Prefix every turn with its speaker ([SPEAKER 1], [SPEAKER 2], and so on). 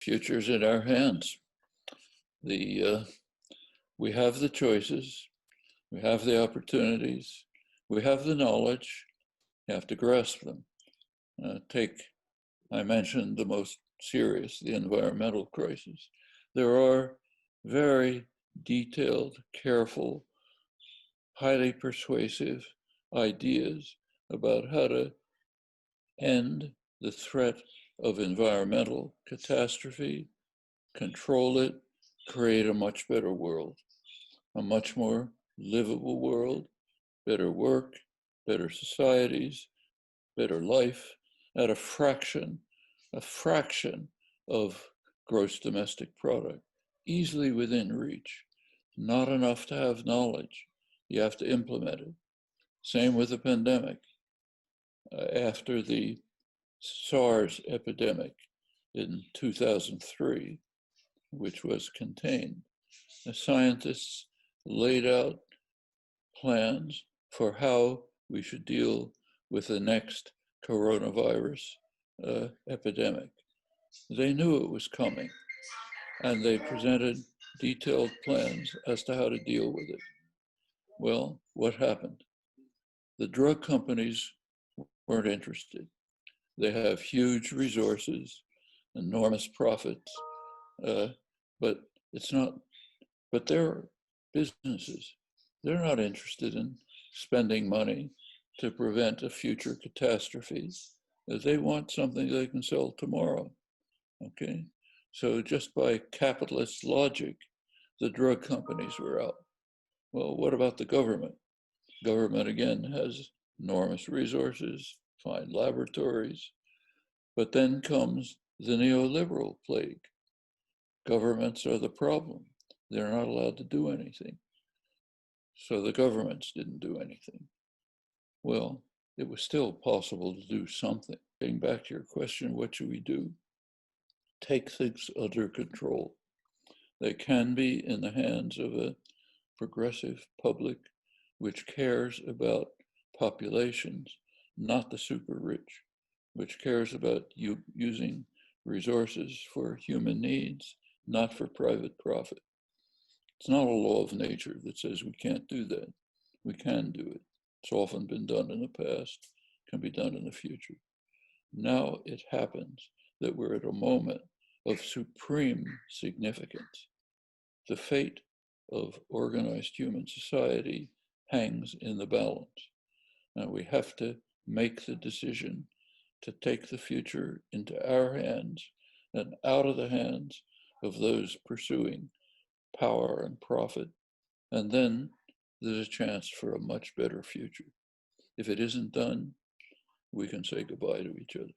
[SPEAKER 1] Future's in our hands. We have the choices, we have the opportunities, we have the knowledge. You have to grasp them. I mentioned the most serious, the environmental crisis. There are very detailed, careful, highly persuasive ideas about how to end the threat of environmental catastrophe, control it, create a much better world, a much more livable world, better work, better societies, better life, at a fraction of gross domestic product, easily within reach. Not enough to have knowledge. You have to implement it. Same with the pandemic. After the SARS epidemic in 2003, which was contained, the scientists laid out plans for how we should deal with the next coronavirus epidemic. They knew it was coming, and they presented detailed plans as to how to deal with it. Well, what happened? The drug companies weren't interested. They have huge resources, enormous profits, but they're businesses. They're not interested in spending money to prevent a future catastrophe. They want something they can sell tomorrow, okay? So just by capitalist logic, the drug companies were out. Well, what about the government? Government, again, has enormous resources, fine laboratories, but then comes the neoliberal plague. Governments are the problem. They're not allowed to do anything. So the governments didn't do anything. Well, it was still possible to do something. Getting back to your question, what should we do? Take things under control. They can be in the hands of a progressive public which cares about populations, not the super rich, which cares about using resources for human needs, not for private profit. It's not a law of nature that says we can't do that. We can do it. It's often been done in the past, can be done in the future. Now it happens that we're at a moment of supreme significance. The fate of organized human society hangs in the balance. And we have to make the decision to take the future into our hands and out of the hands of those pursuing power and profit. And then there's a chance for a much better future. If it isn't done, we can say goodbye to each other.